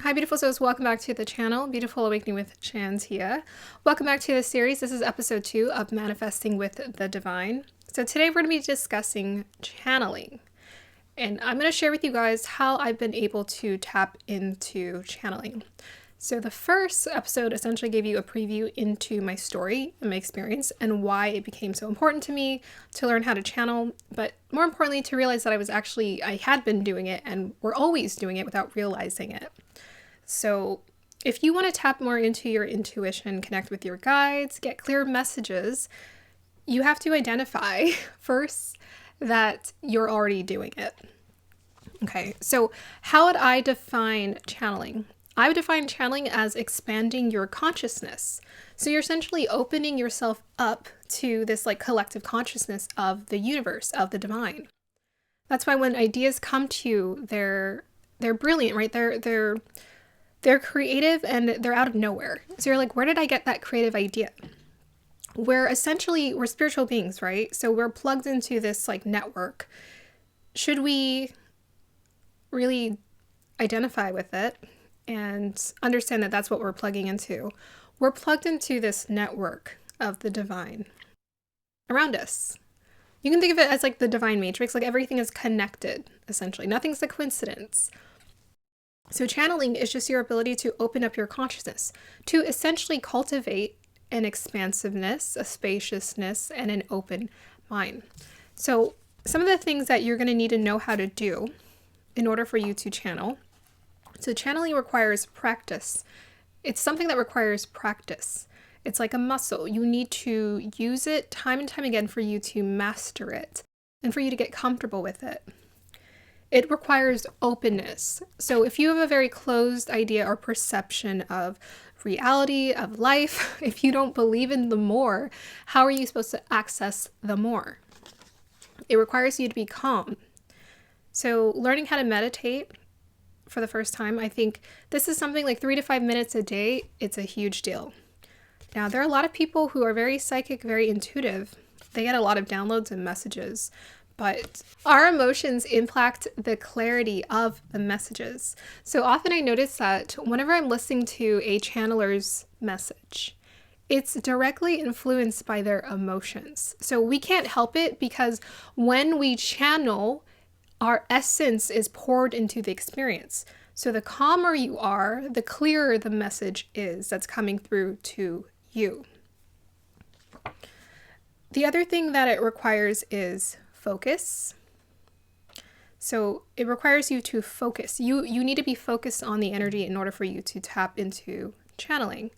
Hi beautiful souls, welcome back to the channel, Beautiful Awakening with Shantia. Welcome back to this series. This is episode 2 of Manifesting with the Divine. So today we're going to be discussing channeling. And I'm going to share with you guys how I've been able to tap into channeling. So the first episode essentially gave you a preview into my story and my experience and why it became so important to me to learn how to channel, but more importantly to realize that I had been doing it and we're always doing it without realizing it. So if you want to tap more into your intuition, connect with your guides, get clear messages, you have to identify first that you're already doing it. Okay, so how would I define channeling? I would define channeling as expanding your consciousness. So you're essentially opening yourself up to this collective consciousness of the universe, of the divine. That's why when ideas come to you, they're brilliant, right? They're creative and they're out of nowhere. So you're like, where did I get that creative idea? We're spiritual beings, right? So we're plugged into this network. Should we really identify with it and understand that that's what we're plugging into? We're plugged into this network of the divine around us. You can think of it as the divine matrix, everything is connected, essentially. Nothing's a coincidence. So channeling is just your ability to open up your consciousness, to essentially cultivate an expansiveness, a spaciousness, and an open mind. So some of the things that you're going to need to know how to do in order for you to channel. So channeling requires practice. It's something that requires practice. It's like a muscle. You need to use it time and time again for you to master it and for you to get comfortable with it. It requires openness. So if you have a very closed idea or perception of reality, of life, if you don't believe in the more, how are you supposed to access the more? It requires you to be calm. So learning how to meditate for the first time, I think this is something 3 to 5 minutes a day. It's a huge deal. Now, there are a lot of people who are very psychic, very intuitive. They get a lot of downloads and messages. But our emotions impact the clarity of the messages. So often I notice that whenever I'm listening to a channeler's message, it's directly influenced by their emotions. So we can't help it because when we channel, our essence is poured into the experience. So the calmer you are, the clearer the message is that's coming through to you. The other thing that it requires is focus. So it requires you to focus. You need to be focused on the energy in order for you to tap into channeling.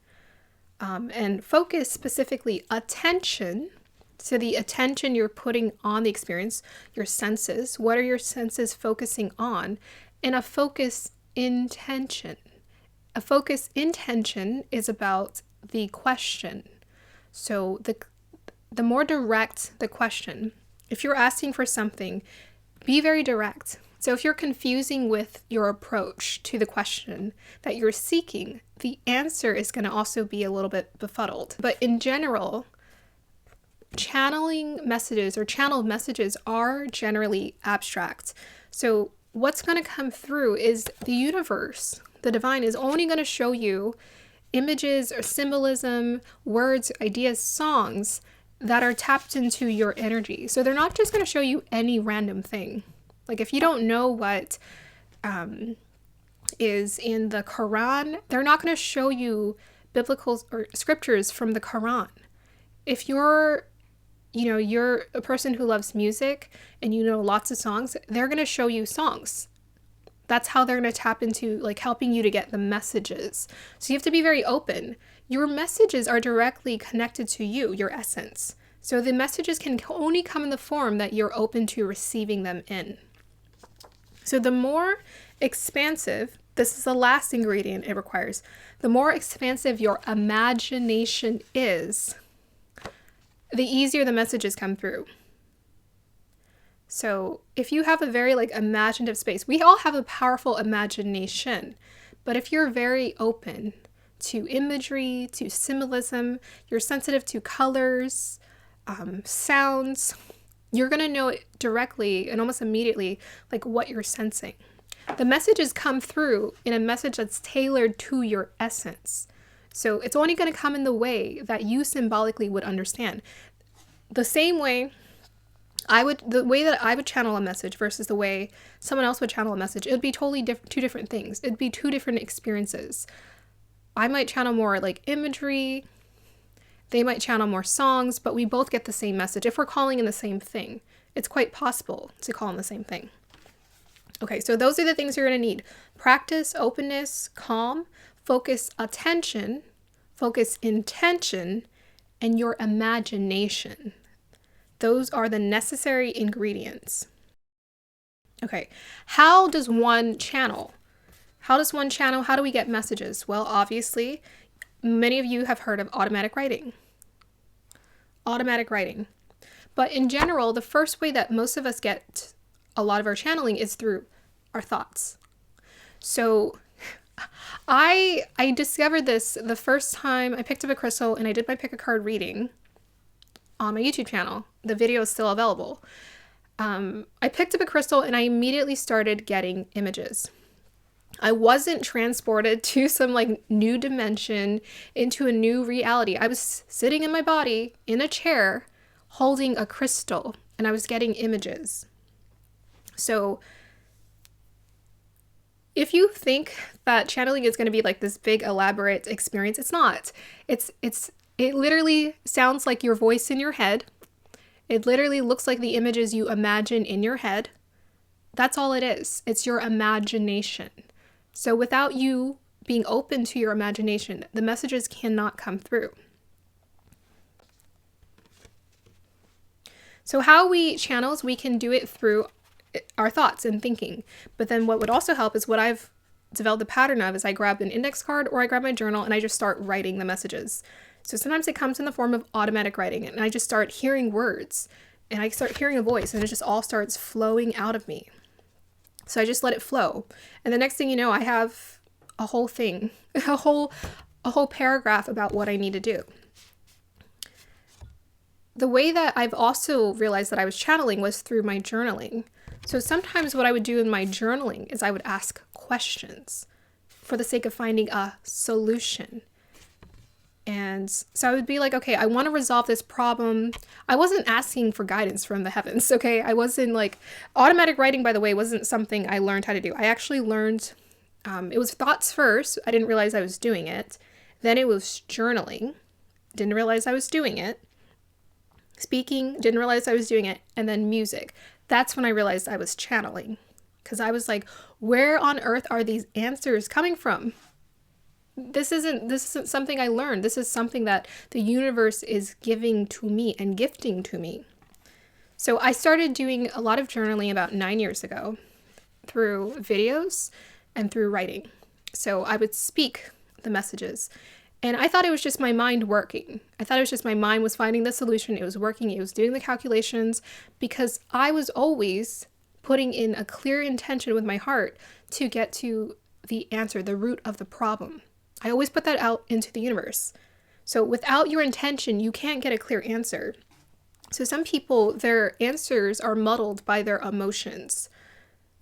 And focus, specifically attention. So the attention you're putting on the experience, your senses, what are your senses focusing on? And a focus intention. A focus intention is about the question. So the more direct the question, if you're asking for something, be very direct. So if you're confusing with your approach to the question that you're seeking, the answer is going to also be a little bit befuddled. But in general, channeling messages or channeled messages are generally abstract. So what's going to come through is the universe. The divine is only going to show you images or symbolism, words, ideas, songs that are tapped into your energy. So they're not just going to show you any random thing. If you don't know what is in the Quran, they're not going to show you biblical or scriptures from the Quran. If you're a person who loves music and you know lots of songs, they're going to show you songs. That's how they're going to tap into helping you to get the messages. So you have to be very open. Your messages are directly connected to you, your essence. So the messages can only come in the form that you're open to receiving them in. So the more expansive, this is the last ingredient it requires, the more expansive your imagination is, the easier the messages come through. So if you have a very imaginative space, we all have a powerful imagination, but if you're very open to imagery, to symbolism, you're sensitive to colors, sounds, you're going to know it directly and almost immediately what you're sensing. The messages come through in a message that's tailored to your essence. So it's only going to come in the way that you symbolically would understand. The same way the way that I would channel a message versus the way someone else would channel a message, it would be totally two different things. It'd be two different experiences. I might channel more like imagery. They might channel more songs, but we both get the same message. If we're calling in the same thing, it's quite possible to call in the same thing. Okay, so those are the things you're going to need. Practice, openness, calm, focus, attention, focus, intention, and your imagination. Those are the necessary ingredients. Okay, how does one channel? How do we get messages? Well, obviously, many of you have heard of automatic writing. But in general, the first way that most of us get a lot of our channeling is through our thoughts. So I discovered this the first time I picked up a crystal and I did my pick a card reading on my YouTube channel. The video is still available. I picked up a crystal and I immediately started getting images. I wasn't transported to some like new dimension, into a new reality. I was sitting in my body in a chair holding a crystal and I was getting images. So if you think that channeling is going to be like this big elaborate experience, it's not. It literally sounds like your voice in your head. It literally looks like the images you imagine in your head. That's all it is. It's your imagination. So without you being open to your imagination, the messages cannot come through. So how we channel is we can do it through our thoughts and thinking. But then what would also help is what I've developed a pattern of is I grab an index card or I grab my journal and I just start writing the messages. So sometimes it comes in the form of automatic writing and I just start hearing words and I start hearing a voice and it just all starts flowing out of me. So I just let it flow. And the next thing you know, I have a whole thing, a whole paragraph about what I need to do. The way that I've also realized that I was channeling was through my journaling. So sometimes what I would do in my journaling is I would ask questions for the sake of finding a solution. And so I would be like, okay, I want to resolve this problem. I wasn't asking for guidance from the heavens, okay? I wasn't like, automatic writing, by the way, wasn't something I learned how to do. I actually learned, it was thoughts first. I didn't realize I was doing it. Then it was journaling. Didn't realize I was doing it. Speaking, didn't realize I was doing it. And then music. That's when I realized I was channeling. Because I was like, where on earth are these answers coming from? This isn't something I learned. This is something that the universe is giving to me and gifting to me. So I started doing a lot of journaling about 9 years ago through videos and through writing. So I would speak the messages. And I thought it was just my mind working. I thought it was just my mind was finding the solution. It was working. It was doing the calculations because I was always putting in a clear intention with my heart to get to the answer, the root of the problem. I always put that out into the universe. So without your intention, you can't get a clear answer. So some people, their answers are muddled by their emotions.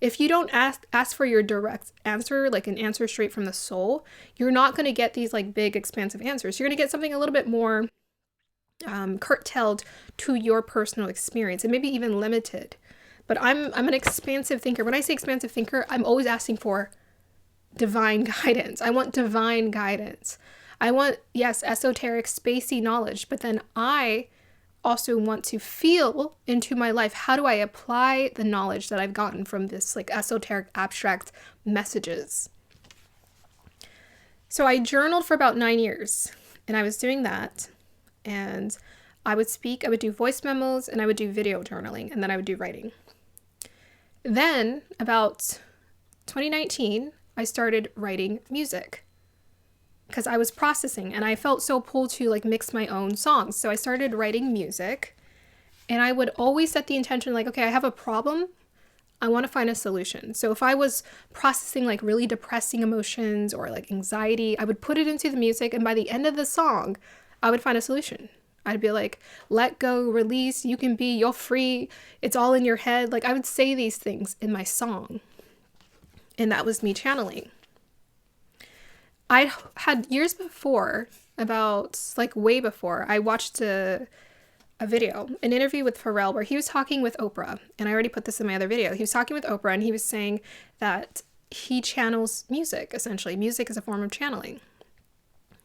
If you don't ask for your direct answer, like an answer straight from the soul, you're not going to get these like big expansive answers. You're going to get something a little bit more curtailed to your personal experience and maybe even limited. But I'm an expansive thinker. When I say expansive thinker, I'm always asking for divine guidance. I want divine guidance. I want, yes, esoteric, spacey knowledge, but then I also want to feel into my life, how do I apply the knowledge that I've gotten from this like esoteric, abstract messages? So I journaled for about 9 years and I was doing that and I would speak, I would do voice memos and I would do video journaling and then I would do writing. Then about 2019, I started writing music because I was processing and I felt so pulled to like mix my own songs. So I started writing music and I would always set the intention like, okay, I have a problem. I want to find a solution. So if I was processing like really depressing emotions or like anxiety, I would put it into the music and by the end of the song, I would find a solution. I'd be like, let go, release, you can be, you're free. It's all in your head. Like I would say these things in my song. and that was me channeling. I had years before, about like way before, I watched an interview with Pharrell where he was talking with Oprah, and I already put this in my other video. He was talking with Oprah and he was saying that he channels music, essentially. Music is a form of channeling.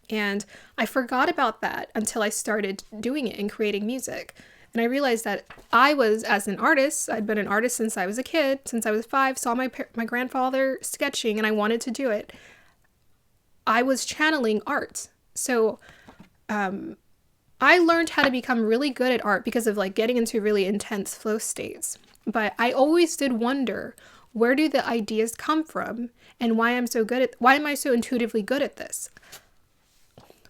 And I forgot about that until I started doing it and creating music. And I realized that I was, as an artist, I'd been an artist since I was a kid, since I was 5, saw my grandfather sketching and I wanted to do it. I was channeling art. So I learned how to become really good at art because of like getting into really intense flow states. But I always did wonder, where do the ideas come from and why am I so intuitively good at this?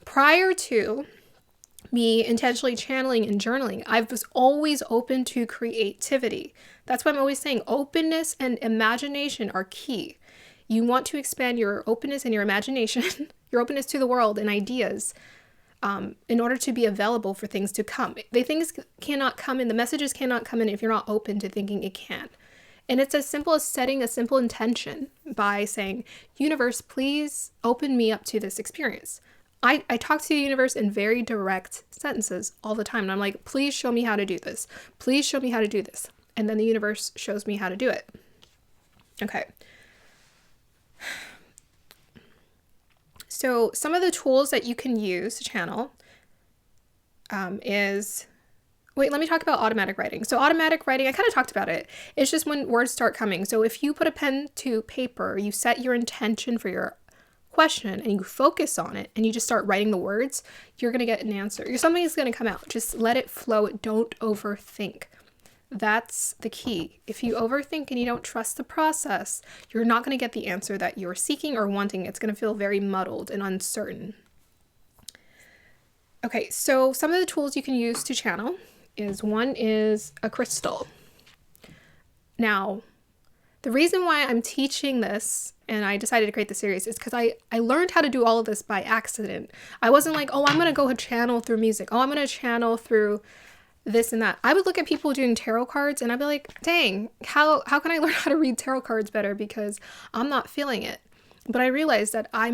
Prior to me intentionally channeling and journaling, I was always open to creativity. That's why I'm always saying openness and imagination are key. You want to expand your openness and your imagination, your openness to the world and ideas, in order to be available for things to come. Things cannot come in, the messages cannot come in if you're not open to thinking it can. And it's as simple as setting a simple intention by saying, universe, please open me up to this experience. I talk to the universe in very direct sentences all the time. And I'm like, please show me how to do this. Please show me how to do this. And then the universe shows me how to do it. Okay. So some of the tools that you can use to channel let me talk about automatic writing. So automatic writing, I kind of talked about it. It's just when words start coming. So if you put a pen to paper, you set your intention for your question and you focus on it and you just start writing the words, you're going to get an answer. Something's going to come out. Just let it flow. Don't overthink. That's the key. If you overthink and you don't trust the process, you're not going to get the answer that you're seeking or wanting. It's going to feel very muddled and uncertain. Okay, so some of the tools you can use to channel one is a crystal. Now, the reason why I'm teaching this and I decided to create the series is because I learned how to do all of this by accident. I wasn't like, oh, I'm going to go channel through music. Oh, I'm going to channel through this and that. I would look at people doing tarot cards and I'd be like, dang, how can I learn how to read tarot cards better because I'm not feeling it. But I realized that I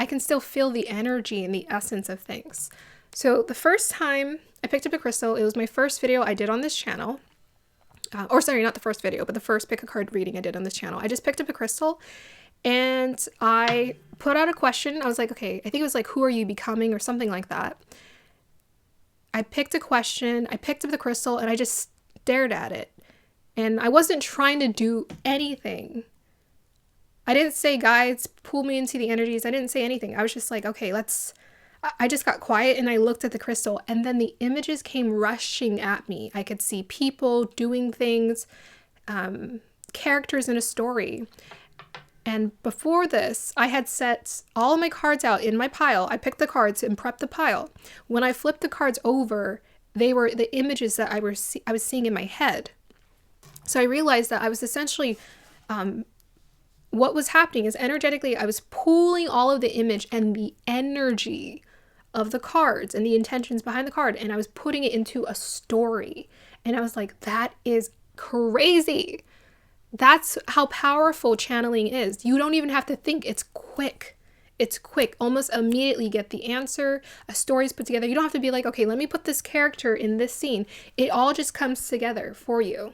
can still feel the energy and the essence of things. So the first time I picked up a crystal, it was my first video I did on this channel. Not the first video, but the first pick a card reading I did on this channel. I just picked up a crystal and I put out a question. I was like, okay, I think it was like, who are you becoming or something like that. I picked a question, I picked up the crystal and I just stared at it. And I wasn't trying to do anything. I didn't say, guys, pull me into the energies. I didn't say anything. I was just like, okay, I just got quiet and I looked at the crystal and then the images came rushing at me. I could see people doing things, characters in a story. And before this, I had set all of my cards out in my pile. I picked the cards and prepped the pile. When I flipped the cards over, they were the images that I was seeing in my head. So I realized that I was essentially, what was happening is energetically, I was pulling all of the image and the energy of the cards and the intentions behind the card, and I was putting it into a story. And I was like, that is crazy. That's how powerful channeling is. You don't even have to think. It's quick. It's quick. Almost immediately get the answer. A story's put together. You don't have to be like, okay, let me put this character in this scene. It all just comes together for you.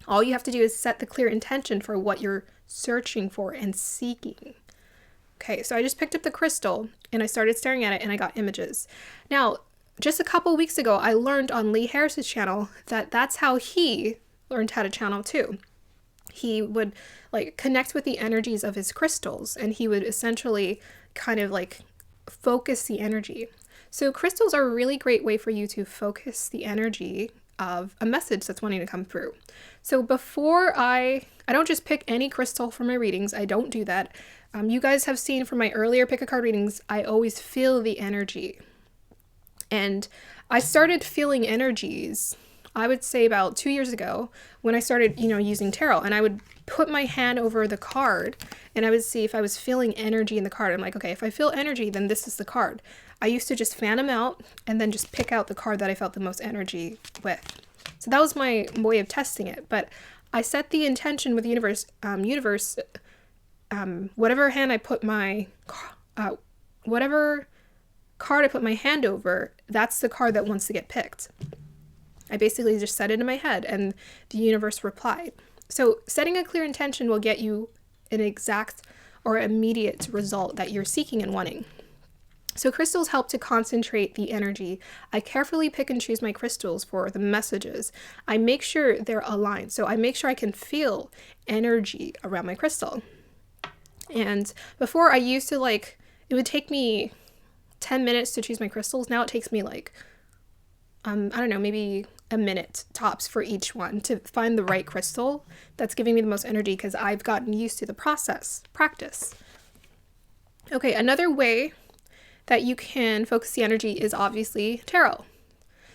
All you have to do is set the clear intention for what you're searching for and seeking. Okay, so I just picked up the crystal and I started staring at it and I got images. Now, just a couple weeks ago, I learned on Lee Harris's channel that that's how he learned how to channel too. He would like connect with the energies of his crystals and he would essentially kind of like focus the energy. So crystals are a really great way for you to focus the energy of a message that's wanting to come through. So before I don't just pick any crystal for my readings. I don't do that. You guys have seen from my earlier pick a card readings, I always feel the energy. And I started feeling energies, I would say about 2 years ago when I started, using tarot, and I would put my hand over the card and I would see if I was feeling energy in the card. I'm like, okay, if I feel energy, then this is the card. I used to just fan them out and then just pick out the card that I felt the most energy with. So that was my way of testing it. But I set the intention with the universe, whatever hand I put my, whatever card I put my hand over, that's the card that wants to get picked. I basically just said it in my head and the universe replied. So setting a clear intention will get you an exact or immediate result that you're seeking and wanting. So crystals help to concentrate the energy. I carefully pick and choose my crystals for the messages. I make sure they're aligned. So I make sure I can feel energy around my crystal. And before I used to it would take me 10 minutes to choose my crystals. Now it takes me I don't know, maybe a minute tops for each one to find the right crystal that's giving me the most energy because I've gotten used to the practice. Okay, another way that you can focus the energy is obviously tarot.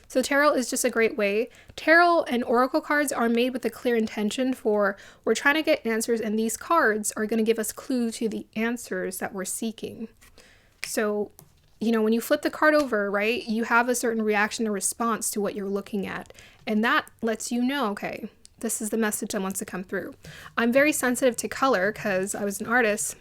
So tarot is just a great way. Tarot and oracle cards are made with a clear intention for we're trying to get answers, and these cards are going to give us clue to the answers that we're seeking. So, when you flip the card over, right, you have a certain reaction or response to what you're looking at. And that lets you know, okay, this is the message that wants to come through. I'm very sensitive to color because I was an artist.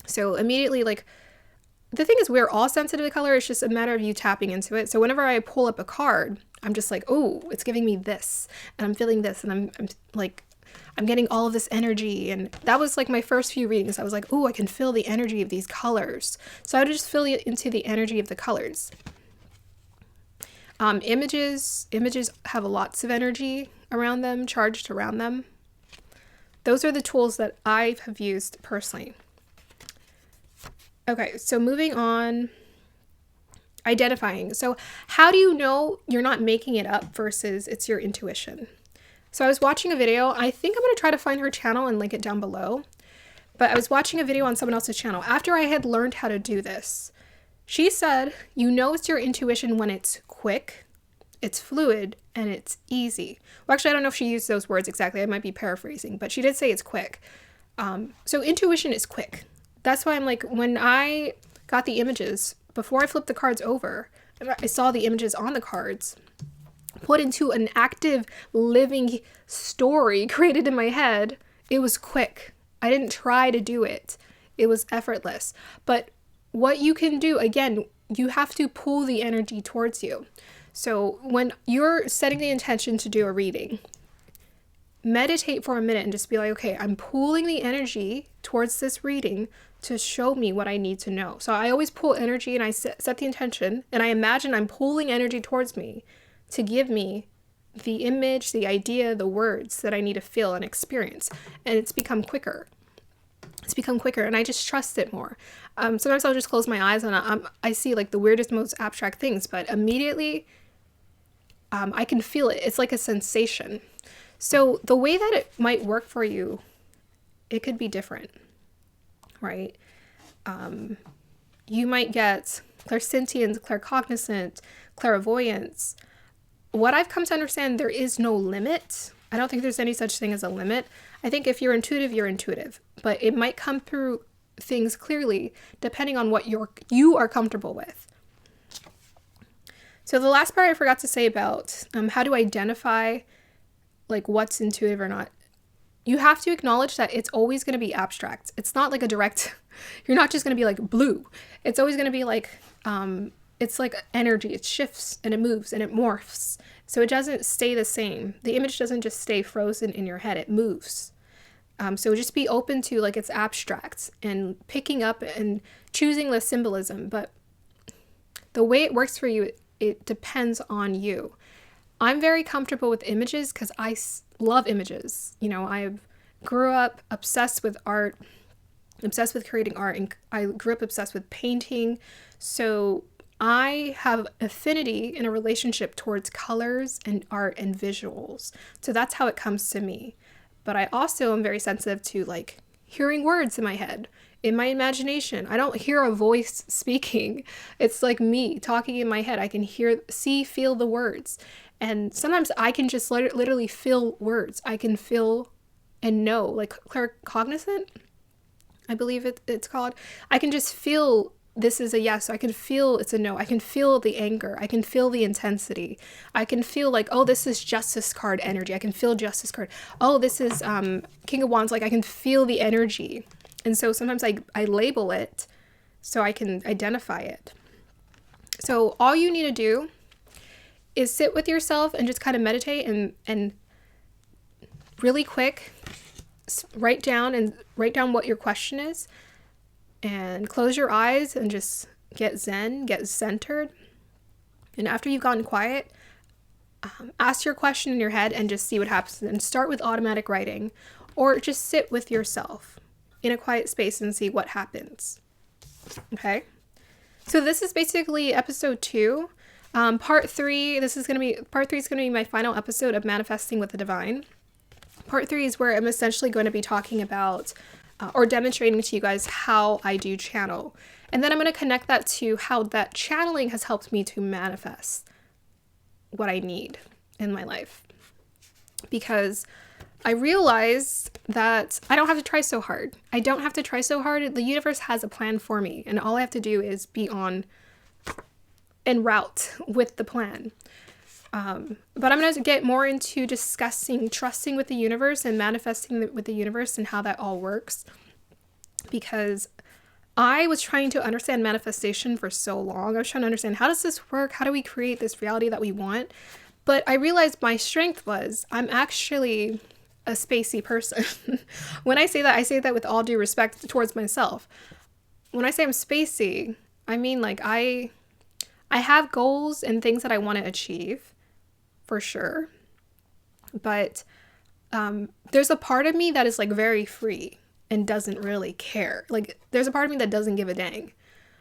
So immediately, the thing is, we're all sensitive to color. It's just a matter of you tapping into it. So whenever I pull up a card, I'm just like, oh, it's giving me this, and I'm feeling this, and I'm getting all of this energy. And that was my first few readings. I was like, oh, I can feel the energy of these colors. So I would just feel into the energy of the colors. Images have lots of energy around them, charged around them. Those are the tools that I have used personally. Okay, so moving on, identifying. So how do you know you're not making it up versus it's your intuition? So I was watching a video. I think I'm going to try to find her channel and link it down below. But I was watching a video on someone else's channel after I had learned how to do this. She said, it's your intuition when it's quick, it's fluid, and it's easy. Well, actually, I don't know if she used those words exactly. I might be paraphrasing, but she did say it's quick. So intuition is quick. That's why I'm when I got the images, before I flipped the cards over, I saw the images on the cards put into an active living story created in my head. It was quick. I didn't try to do it. It was effortless. But what you can do, again, you have to pull the energy towards you. So when you're setting the intention to do a reading, meditate for a minute and just be like, okay, I'm pulling the energy towards this reading to show me what I need to know. So I always pull energy and I set the intention, and I imagine I'm pulling energy towards me to give me the image, the idea, the words that I need to feel and experience. And it's become quicker. And I just trust it more. Sometimes I'll just close my eyes and I see the weirdest, most abstract things, but immediately I can feel it. It's like a sensation. So the way that it might work for you, it could be different, right? You might get clairsentience, claircognizant, clairvoyance. What I've come to understand, there is no limit. I don't think there's any such thing as a limit. I think if you're intuitive, you're intuitive. But it might come through things clearly depending on what you are comfortable with. So the last part I forgot to say about how to identify what's intuitive or not. You have to acknowledge that it's always going to be abstract. It's not a direct, you're not just going to be blue. It's always going to be it's energy. It shifts and it moves and it morphs. So it doesn't stay the same. The image doesn't just stay frozen in your head. It moves. So just be open to it's abstract and picking up and choosing the symbolism. But the way it works for you, it depends on you. I'm very comfortable with images because I love images. I grew up obsessed with art, obsessed with creating art, and I grew up obsessed with painting. So I have affinity in a relationship towards colors and art and visuals. So that's how it comes to me. But I also am very sensitive to hearing words in my head, in my imagination. I don't hear a voice speaking. It's me talking in my head. I can feel the words. And sometimes I can just literally feel words. I can feel and know, claircognizant, I believe it's called. I can just feel this is a yes. I can feel it's a no. I can feel the anger. I can feel the intensity. I can feel oh, this is Justice card energy. I can feel Justice card. Oh, this is King of Wands. I can feel the energy. And so sometimes I label it so I can identify it. So all you need to do is sit with yourself and just kind of meditate and really quick write down what your question is, and close your eyes and just get zen, get centered. And after you've gotten quiet, ask your question in your head and just see what happens. And start with automatic writing, or just sit with yourself in a quiet space and see what happens. Okay? So this is basically episode 2. Part 3 is going to be my final episode of Manifesting with the Divine. Part 3 is where I'm essentially going to be talking about or demonstrating to you guys how I do channel. And then I'm going to connect that to how that channeling has helped me to manifest what I need in my life. Because I realized that I don't have to try so hard. I don't have to try so hard. The universe has a plan for me, and all I have to do is be en route with the plan. But I'm going to get more into discussing trusting with the universe and manifesting with the universe and how that all works. Because I was trying to understand manifestation for so long. I was trying to understand, how does this work? How do we create this reality that we want? But I realized my strength was I'm actually a spacey person. When I say that with all due respect towards myself. When I say I'm spacey, I mean like I have goals and things that I want to achieve, for sure. But there's a part of me that is like very free and doesn't really care. Like there's a part of me that doesn't give a dang.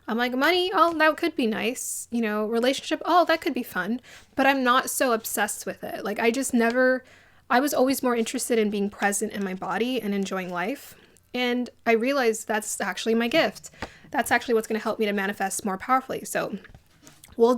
I'm like, money, oh, that could be nice. You know, relationship, oh, that could be fun. But I'm not so obsessed with it. Like I was always more interested in being present in my body and enjoying life. And I realized that's actually my gift. That's actually what's going to help me to manifest more powerfully. So we'll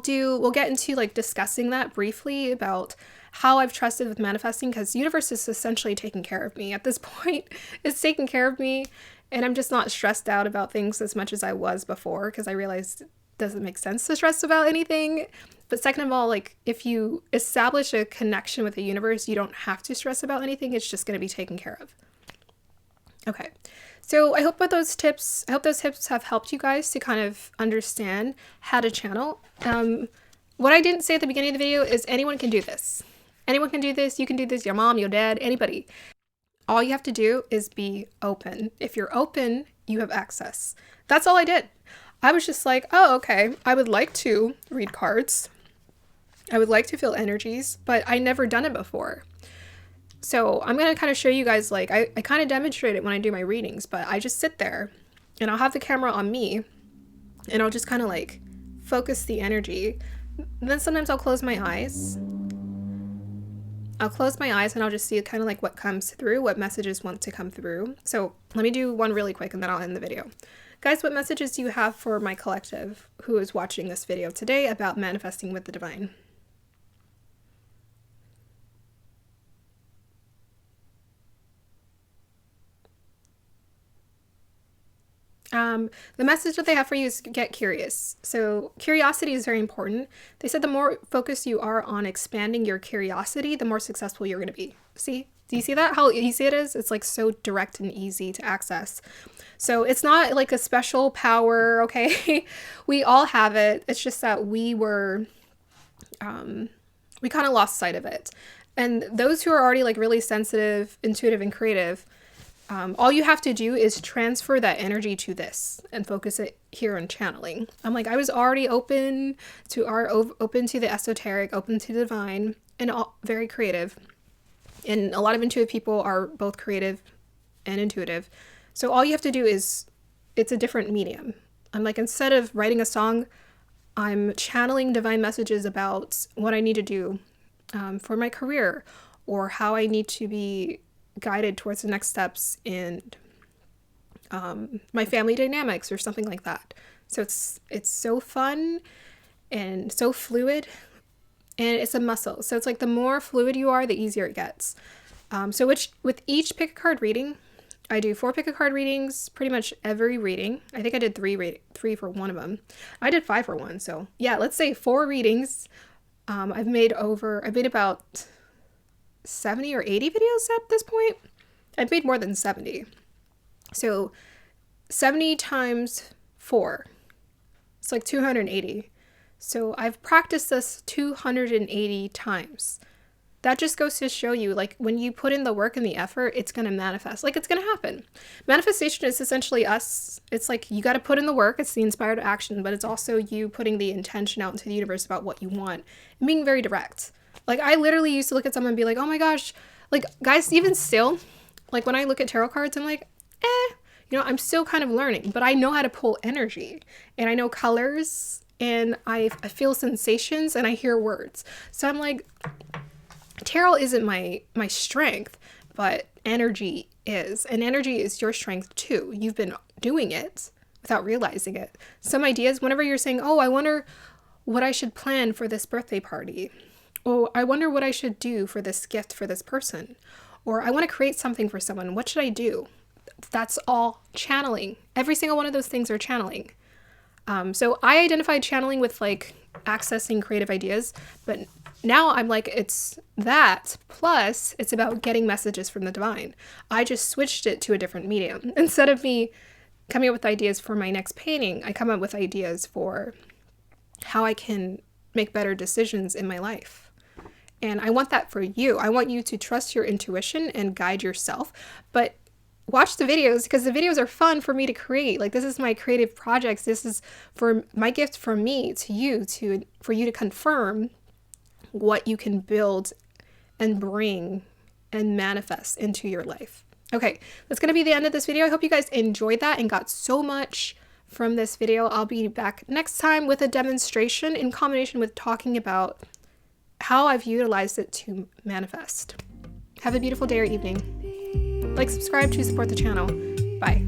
get into like discussing that briefly about how I've trusted with manifesting, because the universe is essentially taking care of me at this point. It's taking care of me, and I'm just not stressed out about things as much as I was before, because I realized it doesn't make sense to stress about anything. But second of all, like if you establish a connection with the universe, you don't have to stress about anything. It's just going to be taken care of. Okay. So I hope those tips have helped you guys to kind of understand how to channel. What I didn't say at the beginning of the video is anyone can do this. Anyone can do this. You can do this. Your mom, your dad, anybody. All you have to do is be open. If you're open, you have access. That's all I did. I was just like, oh, okay, I would like to read cards. I would like to feel energies, but I never done it before. So I'm going to kind of show you guys, like, I kind of demonstrate it when I do my readings, but I just sit there and I'll have the camera on me and I'll just kind of like focus the energy. And then sometimes I'll close my eyes. And I'll just see kind of like what comes through, what messages want to come through. So let me do one really quick and then I'll end the video. Guys, what messages do you have for my collective who is watching this video today about manifesting with the divine? The message that they have for you is get curious. So curiosity is very important. They said the more focused you are on expanding your curiosity, the more successful you're going to be. See? Do you see that? How easy it is? It's like so direct and easy to access. So it's not like a special power, okay? We all have it. It's just that we kind of lost sight of it. And those who are already like really sensitive, intuitive, and creative, all you have to do is transfer that energy to this and focus it here on channeling. I'm like, I was already open to the esoteric, open to the divine, and all very creative. And a lot of intuitive people are both creative and intuitive. So all you have to do is, it's a different medium. I'm like, instead of writing a song, I'm channeling divine messages about what I need to do for my career, or how I need to be guided towards the next steps in my family dynamics or something like that. So it's so fun and so fluid, and it's a muscle. So it's like the more fluid you are, the easier it gets. So with each pick a card reading, I do 4 pick a card readings pretty much every reading. I think I did 3 for one of them. I did 5 for one. So yeah, let's say 4 readings. I've made about 70 or 80 videos at this point. I've made more than 70. So 70 times 4. It's like 280. So I've practiced this 280 times. That just goes to show you, like, when you put in the work and the effort, it's going to manifest. Like, it's going to happen. Manifestation is essentially us. It's like you got to put in the work. It's the inspired action, but it's also you putting the intention out into the universe about what you want and being very direct. Like, I literally used to look at someone and be like, oh my gosh, like, guys, even still, like, when I look at tarot cards, I'm like, I'm still kind of learning, but I know how to pull energy and I know colors and I feel sensations and I hear words. So I'm like, tarot isn't my strength, but energy is. And energy is your strength too. You've been doing it without realizing it. Some ideas, whenever you're saying, oh, I wonder what I should plan for this birthday party. Oh, I wonder what I should do for this gift for this person. Or I want to create something for someone. What should I do? That's all channeling. Every single one of those things are channeling. So I identified channeling with like accessing creative ideas, but now I'm like, it's that plus it's about getting messages from the divine. I just switched it to a different medium. Instead of me coming up with ideas for my next painting, I come up with ideas for how I can make better decisions in my life. And I want that for you. I want you to trust your intuition and guide yourself, but watch the videos because the videos are fun for me to create. Like, this is my creative projects. This is for my gift from me to you for you to confirm what you can build and bring and manifest into your life. Okay, that's going to be the end of this video. I hope you guys enjoyed that and got so much from this video. I'll be back next time with a demonstration in combination with talking about how I've utilized it to manifest. Have a beautiful day or evening. Like, subscribe to support the channel. Bye.